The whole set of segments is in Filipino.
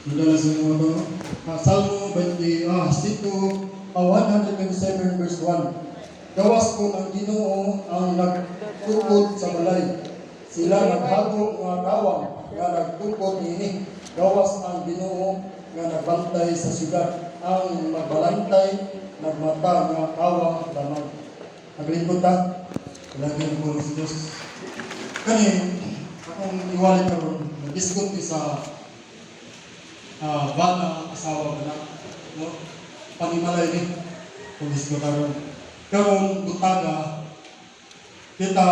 Madalas yung mga ito, Salmo 127 verse 1. Gawas ko ng Ginoo ang nagtukod sa balay. Sila naghago nga kawang nga nagtukod niini. Gawas ang Ginoo nga nagbantay sa syudad. Ang magbalantay nagmata nga kawang damag. Naglingkod ta. Lagi ang puno si Diyos. Kani, akong iwalay karon, nag-discount sa bana asawa na, no? Panimalay ni, kung discount karon. Karon butaga, kita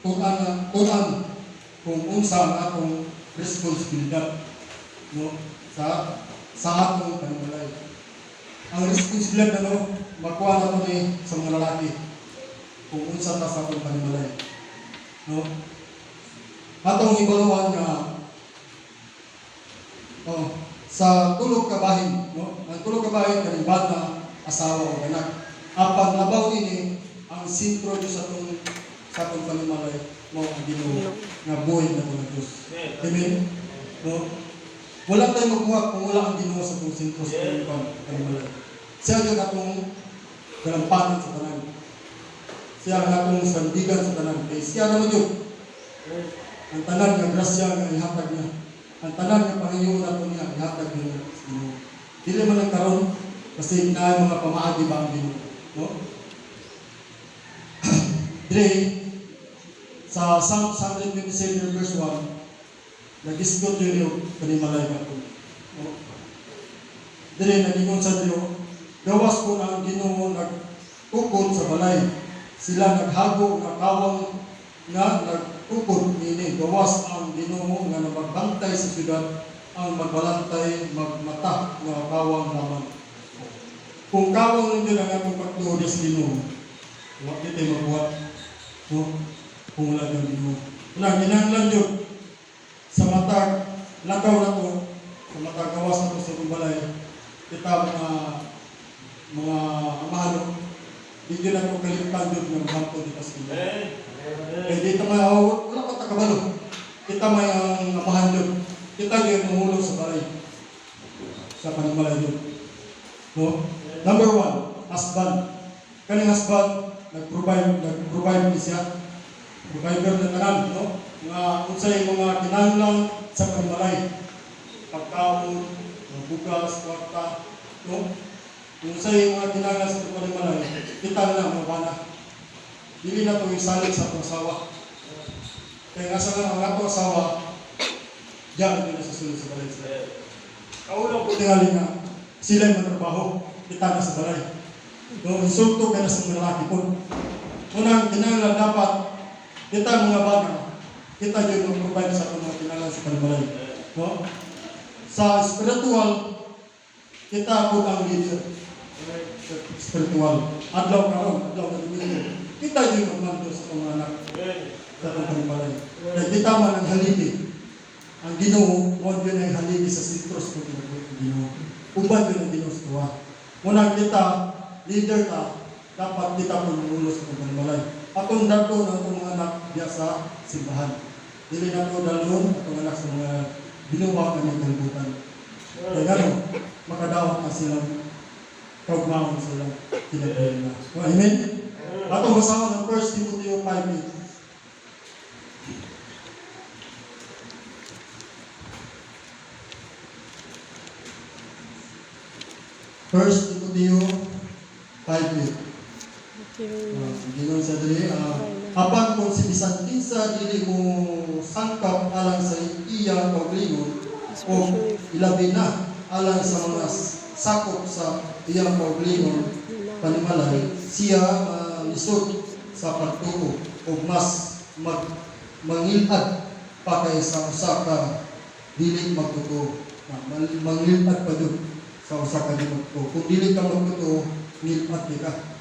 tunan kung unsa ang akong responsibilidad, no? Sa atong panimalay. Ang responsibilidad na, no, makuha na to ni sa mga lalaki kung unsa ta sa atong panimalay, no? Atong ibaluan nga sa tulog ka bahin, no? Ang tulog ka bahin kaning bata, asawa o anak. Apan labaw ini ang sentro sa atong panimalay mo ang Ginoo nga buhay na ng Dios. Amen. No? Wala tayong magbuhat kung wala ang Ginoo sa atong sentro sa atong panimalay. Siya yung atong galampanan sa tanan. Siya ang atong sandigan sa tanan. Kaya siya naman yun. Ang tanan nga grasya nga ihatag niya. Ang tanan nga Panginoon nato niya ihatag niya sa Ginoo. Dili man ang karon kasi na mga pamaagi ba ang Ginoo, no? Dire sa Psalm 127 verse 1, nag-isgot yun yung panimalay nga po, no? Dire nagingon sa Diyo, gawas ko na ang Ginoo nagtukod sa balay. Sila naghago nga kawang nga nagtukod nini. Gawas ang Ginoo nga nagbantay sa syudad, ang magbalantay magmata nga kawang naman. Kung kawang ninyo lang atong pagtuod sa Ginoo, huwag di tayo magbuhat, no? Kung wala ng Ginoo. Wala, ginanglan yun sa matag lakaw na to, sa matag gawas na to sa balay. Kita mga amahan, hindi na ko kalimtan yun ng hampo di Paskila. Eh, dito wala pa takabalo. Kita may ang amahan yun. Kita yun mahulog sa balay. Sa panimalay yun. No? Number 1, husband. Kaning husband, nag-provide ni siya. Provider na tanan, no? Mga unsay mga kinahanglan sa panimalay. Pagkaon, bugas, kwarta, no? Unsay mga kinahanglan sa panimalay, kita na mga bana. Dili na ito isalit sa atong asawa. Kaya nga sa ang atong asawa, diyan din na sa sulod sa balay sila. Kaunang po tingali nga, sila yung matrabaho, kita na sa balay. No, insulto ka na sa mga lalaki po. Unang kinahanglan dapat, kita mga bana, kita yung mag-provide sa atong mga kinahanglan sa panimalay. No? Sa spiritual, kita po ang leader. Spiritual. Adlaw karon, adlaw na Domingo. Kita yung magmando sa mga anak sa atong panimalay. Kaya kita man ang haligi. Ang Ginoo, mo yun ang haligi sa sitros ko Ginoo. Uban yun ang Ginoo sa tuwa. Muna kita, leader ka, dapat kita po mamulo sa atong panimalay. Atong dato ng atong mga anak diya sa simbahan. Dili na po dalon atong anak sa mga binuwa kami kalibutan. Kaya gano'n, makadawat na silang kaugmahon silang kinagayon na. So, amen? Atong basahan ng 1 Timothy 5:8. First Timothy 5:8. Gingon sa dili, apan kung si bisan kinsa dili mo sangkap alang sa iya kaugalingon o ilabi na alang sa mga sakop sa iyang kaugalingon panimalay, siya lisod sa pagtuo o mas mangilad pa kay sa usa ka dili magtuo. Mangilad pa jud sa usa ka dili magtuo. Kung dili ka magtuo, ngilad ka.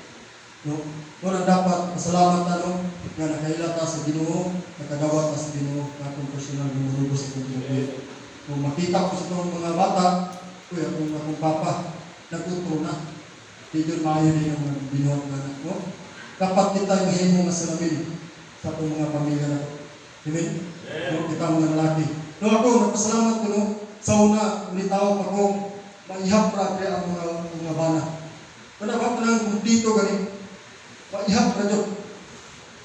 No? Kung dapat pasalamat na, no, nga nakahilata sa Ginoo, nakadawat na sa Ginoo, na akong personal gumurugo sa Ginoo. Kung makita ko sa itong mga bata, kuya, kung akong papa, nagutro na. Hindi yun maayo din ang mga Ginoo na, no? Dapat kita yung himo nga salamin sa itong mga pamilya na. Amen? No, kita mga lalaki. No, ako, nagpasalamat ko, no, Sa una, ulitaw pa ko, maihap ra kaya ang mga bana. Kada ba lang kumplito gani, maihap ra jud.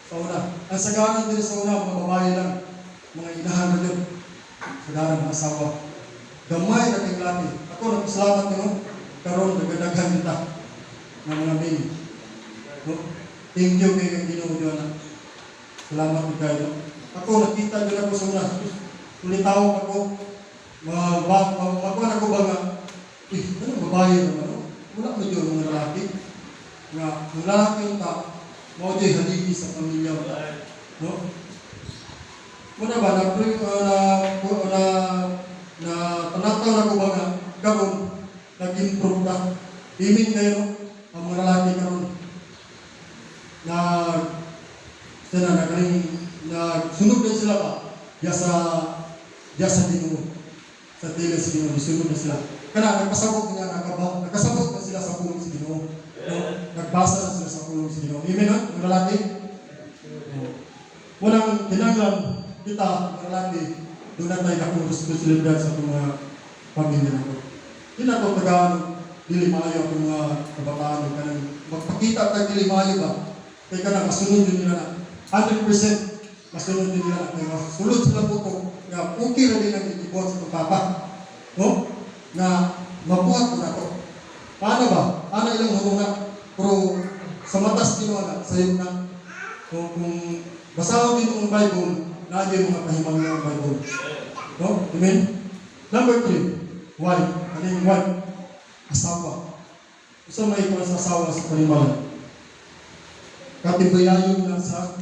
Sa una, ang sagaran din sa una, mga babae lang, mga inahan ra jud. Sagaran mga asawa. Gamay na kay laki. Ako nagpasalamat nyo, karon nagdaghan kita ng mga men. No? Thank you kay Ginoo Diyan. Salamat po kayo. Ako nakita din ako sa una. Ulitaw ako, makuha na ko ba nga, ano babae naman, no? Wala mo dyan mga lalaki. Nga, ang lalaki yung mau dyan haligi sa pamilya mo. No? Muna ba, na panataw na ko ba nga, karon nag-improve na. Imin kayo, ang mga lalaki karon na sunod na sila pa diya sa Ginoo, sa tila sa Ginoo, sunod na sila. Kana nagpasabot nga nakasabot na sila sa pulong sa Ginoo. No? Nagbasa na sila sa pulong sa Ginoo. Amen, no? Mga lalaki. Walang kinanglan kita, mga lalaki, doon na tayo akong responsibilidad sa mga pamilya na ko. Hindi na ito tagaan, dili maayo ang mga kabataan. Kanang magpakita tayo dili maayo ba? Kaya ka na, masunod yun nila na. 100% masunod yun nila na. Masulod sila po ito. Na okay na din ang itibot sa itong papa. No? Na mabuhat ko na ito. Paano ba? Paano ilang humunga? Pero sa matas kinuha sa iyo na. Kung basahan din ang Bible, na yung mga kahimang ng Bible. No? Amen? Number 3, wife. Ano yung wife? Asawa. Gusto may ikaw sa asawa sa panimalan. Katibayayon lang sa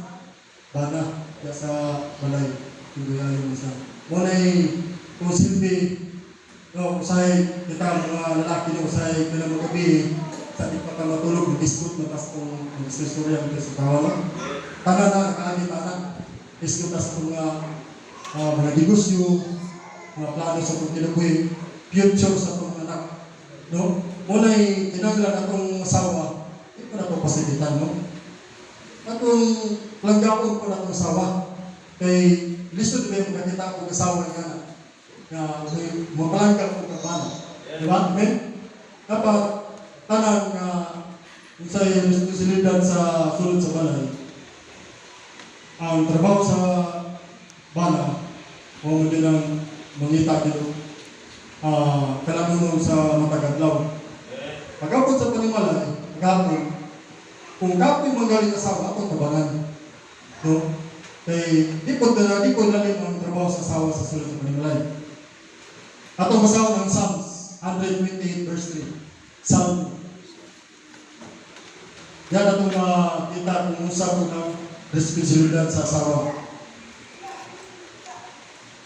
bana, sa balay. Katibayayon lang sa. Muna'y kung silbi, no, usay kita mga lalaki na usay ka na magabi, sa di pa ka matulog, mag-discute na tas kung mag-istorya ka sa tawa. Taga na, nakaagit-anak. Discute na sa mga negosyo, mga plano sa kong kinabuhi, future sa kong anak. No? Muna'y kinanglan akong asawa, hindi ko na ito pasigitan, no? Atong langgaon ko na itong asawa. Kay lisod ba yung kakita ko asawa niya na mapalanggang ko kapano. Diba? Amen? Dapat tanan na kung sa'yo responsibilidad sa sulod sa balay, ang trabaho sa bala o din ang mangita dito kalamunon sa matagadlaw. Pagkapon sa panimalay, pagkapon, kung kapoy magaling asawa, ako tabangan. No? Kaya di po lalim ang trabaho sa asawa sa sulod sa panimalay. Atong basaw ng Psalms 128 verse 3. Psalm. Yan atong makita kung usap ko ng responsibilidad sa asawa.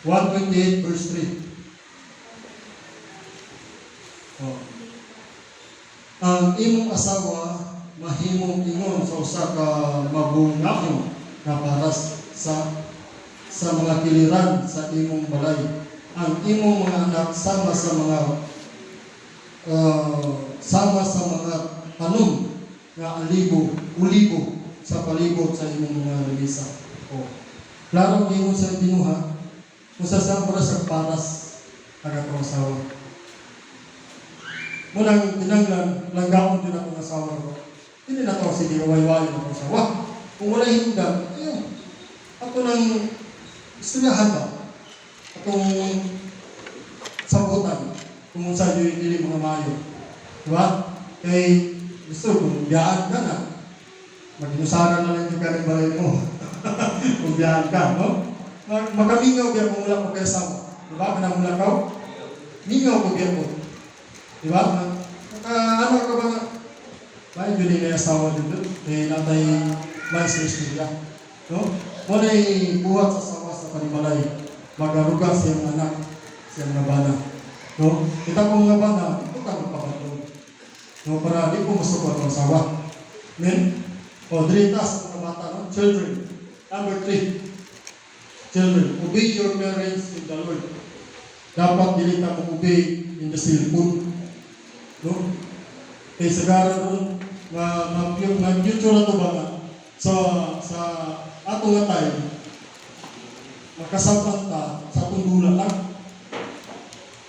128 verse 3. Oh. Ang imong asawa mahimong ingon sa usa ka mabungahon na paras sa mga kiliran sa imong balay. Ang imong mga anak sama sa mga tanom nga ulibo sa palibot sa imong mga lamisa. O, klaro ingon sa binuha kung sa paras ang paras ang atong asawa. Munang tinanglan, langgaon din akong asawa ko. Hindi na ito sige, wayway na akong asawa. Kung wala hinda, ayun. Ako nang istoryahan ba? Atong sabutan. Kung saan yung hindi mga mayo. Diba? Kay gusto, kung biyaan ka na, mag-inusaran na lang yung karing balay mo. Kung biyaan ka, no? Makamingaw biya kung wala ko kay asawa. Diba? Kanang mula ka? Mingaw ko biya ko. Diba? Ano ka ba nga? May yun yung asawa dito. May natay may siya. No? Muna'y buhat sa asawa sa panimalay. Magaruga siyang anak, siyang nabana. No? Kita kong nabana, ito ka magpapatong. No? Para di ko gusto ko ang asawa. Amen? O, drita sa mga bata, no? Children. Number 3. Children, obey your parents in the Lord. Dapat dilita mo obey in the cellphone. No? Kaya sagara ron, mag-future na ito ba nga, sa ato nga tayo, makasabat ta sa atong dula lang.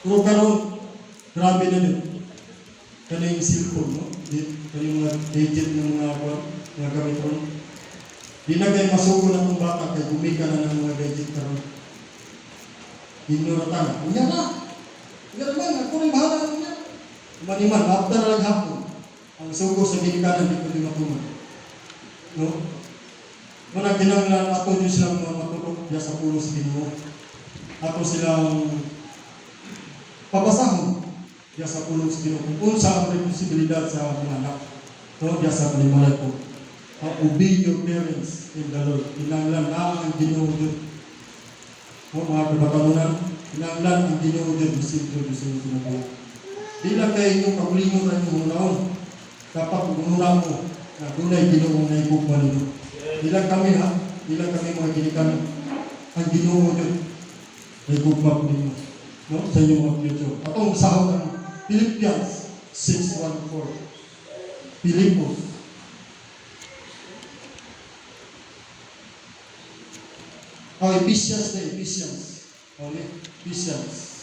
Pero karon grabe na yun. Kaning cellphone, no? Kaning mga gadget ng mga gamit ron. Di na kayo masuko na itong bata kay gumika na ng mga gadget karon. Ignoratan. Unya na! Unya naman, ako rin bahala na niya. Maniman, after na lang hapon. Ang sugo sa ginikanan, di ko di matuman. No? Muna ginanglan ato nyo silang matulog diya sa pulo sa Ginoo. Ato silang papasahon diya sa pulo sa Ginoo. Kung unsa ang responsibilidad sa mga anak. No? Diya sa panimalay po. Obey your parents in the Lord. Ginanglan na ang Ginoo Diyos. O mga kabatalunan, ginanglan ang Ginoo Diyos bisinto sa Ginoo. Di lang kayo inyong kagulingon na inyong naon. Dapat ununa mo na dunay Ginoo na ibugma ninyo. Di lang kami ha, di lang kami mga ginikanan. Ang Ginoo Diyos na ibugma po ninyo. No? Sa inyong mga future. Atong sahod ng Philippians 6:1-4. Pilipos. Ephesians na Ephesians. Okay? Ephesians.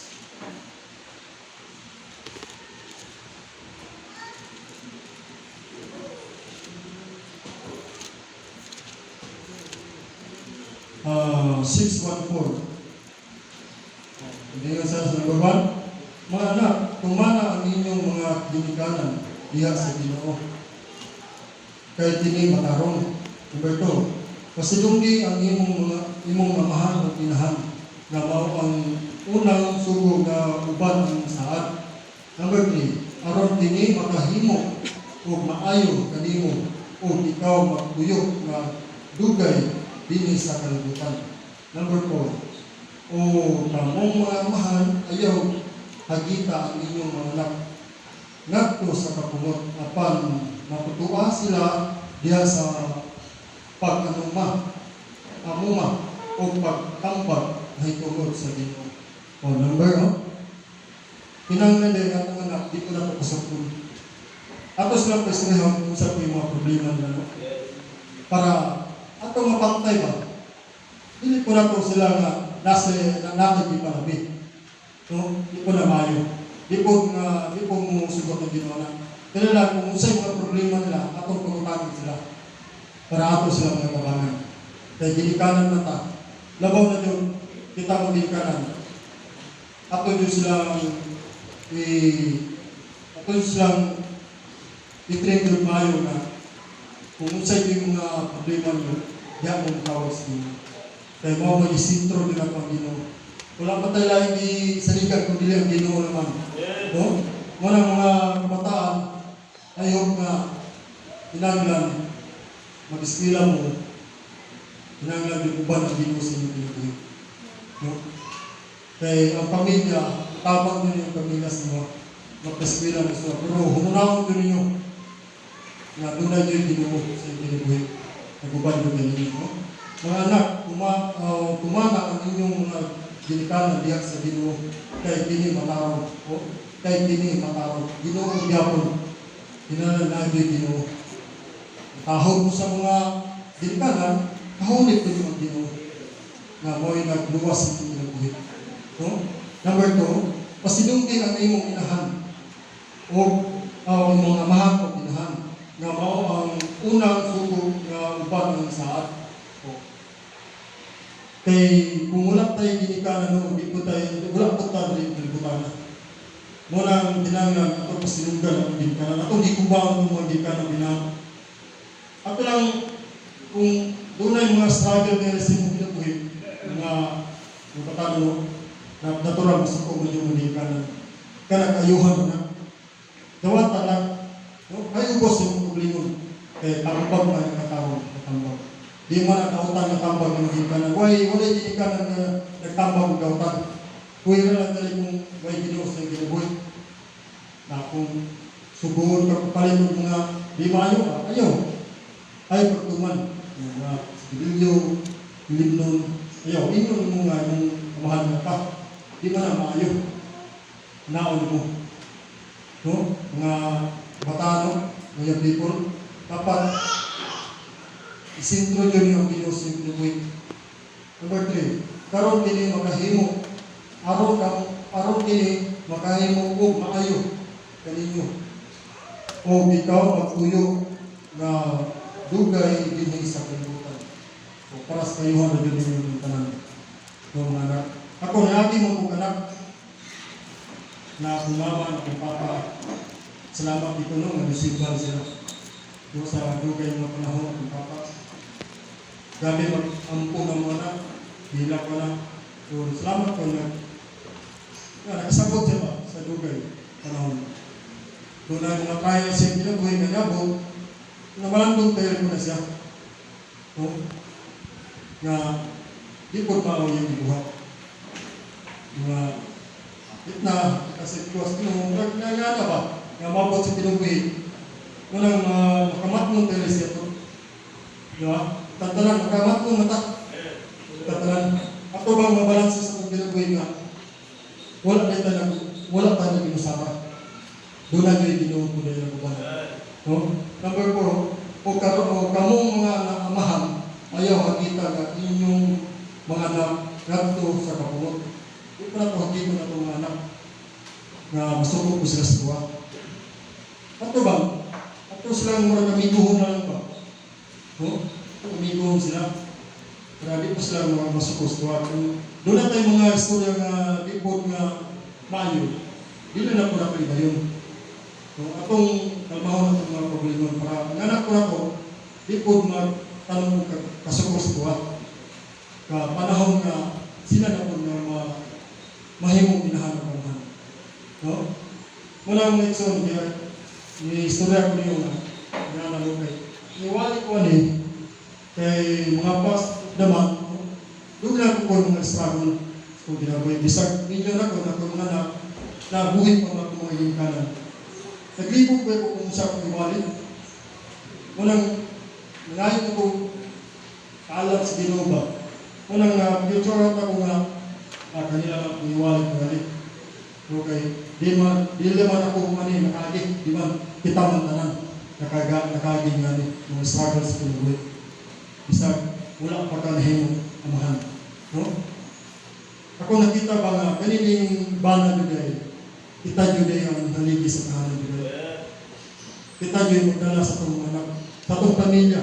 Uh, 6:1-4. Hindi nga sa number 1. Mga anak, tumana ang inyong mga ginikanan diha sa Ginoo. Kay kini matarong. Number 2. Pasidunggi ang imong amahan o inahan na mao ang unang sugo na uban ang saad. Number 3. Aron kini makahimo o maayo kanimo o ikaw magtuyok na dugay dinhi sa kalibutan. Number 4. O kamong mga amahan ayaw hagita ang inyong mga anak ngadto sa kapungot apan maputua sila diha sa pag-amuma o pagtambag na itulog sa Ginoo. O number 1. Pinangladay ang mga anak, di ko na papasapun. Atos lang presnehan kung sa mga problema na para atong mapantay ba? Hindi ko na to sila nga nasa nakagi palabi. No? Di ko na mayo. Di po mo sugot ng Ginoo na. Kaya lang kung sa mga problema nila, atong pagutangin sila. Para ato sila mga kabangan. Kaya ginikanan na ta. Labaw na yun, kita mo ginikanan. Ato yun silang i-train yun mayo na kung unsay yung mga problema nyo, diyan mong kawas nyo. Kaya mo mag-isintro nila pang Ginoo. Wala pa tayo lang saligan kung dili ang Ginoo naman. No? Mga kabataan, ayaw nga inanglan mag-eskwela mo, inanglan yung uban ang Ginoo sa inyo dito. No? Kaya ang pamilya, tabang nyo yung pamilya sa mga mag-eskwela mo sila. Pero hununahon nyo ninyo na doon na yung Ginoo sa inyo dito. Nag-uban nyo ninyo. No? Mga anak, tumana ang inyong mga ginikanan diyak sa Ginoo kay kini mataraw. Kay kini mataraw. Ginoo ang gyapon. Kinahanglan Ginoo. Tahog mo sa mga ginikanan, kahunit ko yung Ginoo na mo'y nagluwas sa inyong buhit. No? Number 2, pasidunggi ang imong inahan o imong amahan o inahan na mao ang unang sugo na uban ng saad. Kay kung wala tayo ginikanan no, di po tayo, wala po tayo rin kalibutan. Muna ang dinanglan, ito pasinunggan ang ginikanan. Ito di ko ba ang mga ginikanan binang. Ako lang, kung doon ay mga struggle na resin mo pinabuhin, mga patano, na natural mo sa kong yung ginikanan. Kaya nag-ayuhan mo na. Dawat talag, no? Ay ubos yung problemon. Kaya tambag na yung katawag, tambag. Di man nagkautan na tambag ng ginikanan. Wala ginikanan na nagtambag ng kautan. Kuya na lang dali kung may ginuos ng ginabuhi. Na kung subuhon ka palit ng mga di maayo ka, ayaw. Ay pagtuman. Mga sibilyo, limnon, ayaw. Inon mo nga yung mahal na ka. Di man na maayo. Naon mo. No? Mga batano, mga people, dapat isintro yun yung Diyos yung pinubuhin. Number 3, karon kini makahimo. Aron kini makahimo og maayo kaninyo. O ikaw magpuyo na dugay dinhi sa kalibutan. O para sa kayuhan na dinhi yung tanan. Yung anak. Ako naagi mo kong anak na kumama na kong papa. Salamat dito nung nag-sigbal sila. Yung sa dugay mga panahon ng papa. Gabi mag-ampo ng mga anak. Hila ko na. So, salamat ko na nakasabot siya ba sa dugay panahon. Doon na mga trial siya kinabuhi na nabog, namalandong tayo ko na siya. No? Na di po maaw yung ibuhat. Mga itna, kasi tuwas ko, nagana ba? Nga mabot sa kinabuhi. Munang makamatmong tayo siya to. Diba? Tantanan, makamatmong mata. Tantanan, ako bang mabalansa sa kong kinabuhi nga? Wala tayo ginusama. Doon na yung ginuot mo na yung kubahan. No? Number 4, kamong mga amahan, ayaw hakita na inyong mga anak nagto sa kapunot. Di pa na ito hakito na itong mga anak na masukot ko sila sa tuwa. Ato ba? Ato silang murag amiguhon na lang ba? No? Amiguhon sila. Pero di pa sila mga masukot sa tuwa. Doon na tayo mga istorya nga lipot nga maayo. Di na po na pwede yun. So, atong kalmahon ng mga problema para ang anak ko na ko, di po magtanong kasukos ko ka panahon na sila na po na mahimong inahanap ang mahal. No? Muna mga ikson, ni istorya ko niyo na nalukay. Iwali ko kay mga pas naman, doon na ko mga struggle kung ginagawa. Bisag ninyo na ko na kung anak na buhit pa mga yung kanan. Naglibog ko kung sa akong iwalid. Unang nangayon ako kaalat sa Ginoo. Unang future ako nga kanila lang kung iwalid ko galit. Okay. Di naman ako nakagig. Di man kita man tanan. Nakagig nga mga struggles ko na bisag wala pa ka nahimo amahan. No? Ako nakita ba nga kaniling bana nyo kita nyo na yung haligi sa kahanan nyo. Kita nyo yung magdala sa itong anak, sa itong pamilya.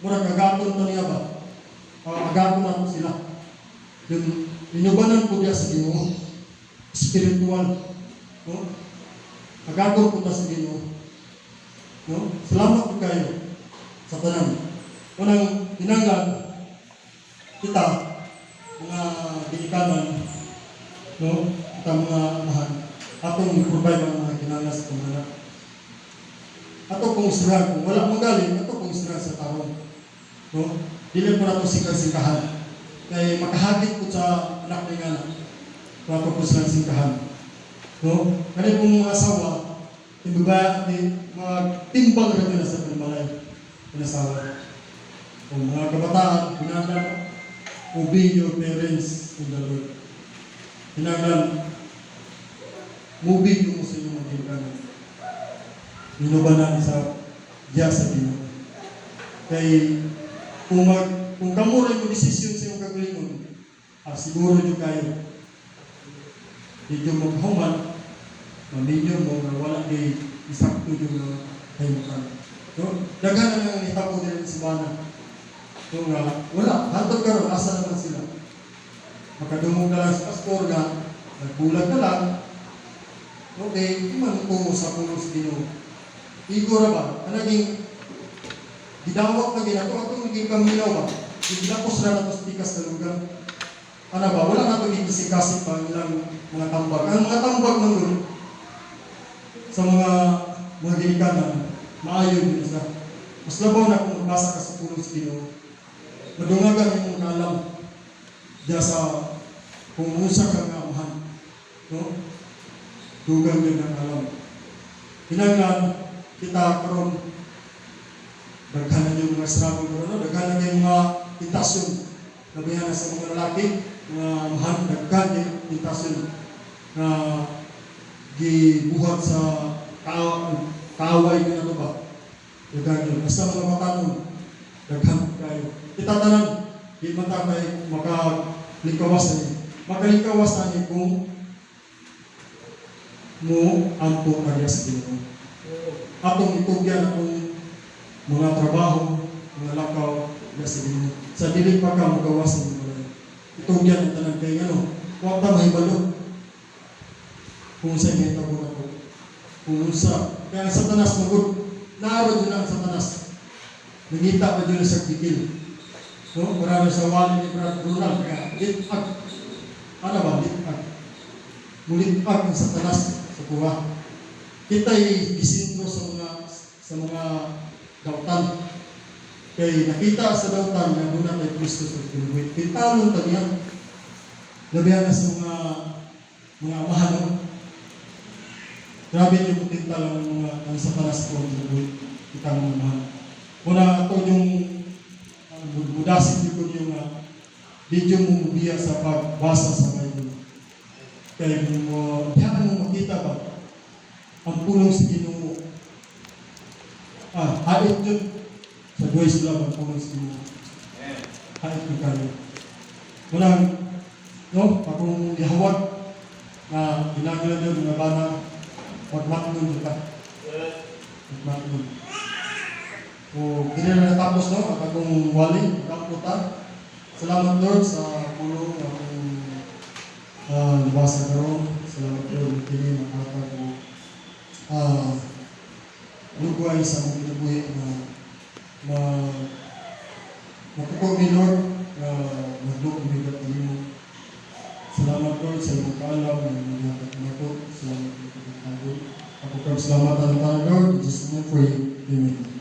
Murag agaton na niya ba? Agaton na po sila. Yung inubanan po niya sa Ginoo. Spiritual. No? Agaton po na sa Ginoo. No? Salamat po kayo sa tanan. Unang tinanggal kita, mga binikanan, no? Kita mga amahan. Atong i-provide ang mga kinala sa pamanak. Ato kung isra, kung wala mong galing, ato kung isra sa tao. No? Dili po na ito sikang-sikahan. Kaya makahagit po sa anak ng anak. Kung ato po silang sikahan. No? Kaya pong mga asawa, yung babae, magtimbang rin nila sa pagmalay. Yung asawa. Kung mga kabataan, pinangal, obey your parents in the Lord. Pinangal, moving yung sa inyong mga ginagawa. Minubanan sa diya sa Ginoo. Kaya kung kamuray mo desisyon sa iyong kagalingon, siguro nyo kayo. Hindi maghuman, maminyo mo na wala di isakto yung kahimukan. So, daghan na nga nitapo din sa bana. So, wala. Hantog karon asa naman sila. Makadumog na lang sa pastor na nagbulag na lang. Okay, iman ko sa puno sa Ginoo. Igora ba? Naging gidawak na ginato ato naging kaminaw ba? Gidapos na nato sa tikas na lugar. Ano ba? Wala na ito gikisikasik pa ilang mga tambag. Ang mga tambag ng doon sa mga ginikanan, maayon din sa. Mas labaw na kung magbasa ka sa puno sa Ginoo. Madungagan yung kalam diya sa kung usa ka nga amahan. No? Dugang din ang alam. Hinanglan, kita karon daghanan yung mga struggle karon, daghanan yung mga tentasyon. Nabihan sa mga lalaki, mga mahan, daghan yung tentasyon na gibuhat sa kaaway na ano ba? Daghan yun. Basta mga matanong, daghan kayo. Kita tanan, di matakay makalikawas na yun. Makalikawas na yun kung mo ampo karya sa Ginoo. Atong itugyan atong mga trabaho, mga lakaw karya sa Ginoo. Sa dili pa ka magawas ng mga itugyan ang tanan kay ano, huwag ta mahibalo kung sa inyo ito ako. Kung sa kaya ang Satanas magod, naarod yun ang Satanas. Nagita pa dyan sa kikil. No? Marami sa wali ni Brad Ronald, kaya litag. Ano ba? Litag. Mulitag ang Satanas sa kuha. Kita'y gisintro sa mga dautan. Kaya nakita sa dautan na muna kay Kristo sa kinuwit. Pitalon taniya. Labihan na sa mga amahan. Grabe yung putinta lang ng mga Satanas ko ang kinuwit. Kita mga amahan. Muna ito yung budasin ko yung video mo biya sa pagbasa sa Bible. Kaya mo, diyan mo makita ba ang pulong sa Ginoo. Hait yun. Sa buhay sila ang pulong sa Ginoo. Hait ko kayo. Muna, no, akong ihawag na ginagawa nyo mga bana, magmatnon kita. Magmatnon. O, hindi na natapos, no? At akong wali, kaputa. Salamat, Lord, sa pulong na akong nabasa karoon. Salamat, Lord, hindi makata ko lugway sa mga kinabuhi na mapukog ni Lord na maglukong bigat mo. Salamat, Lord, sa iyong kaalaw na mga nato. Salamat, Lord, sa iyong kaalaw. Ako, salamat ang Lord. In Jesus' name, pray. Amen.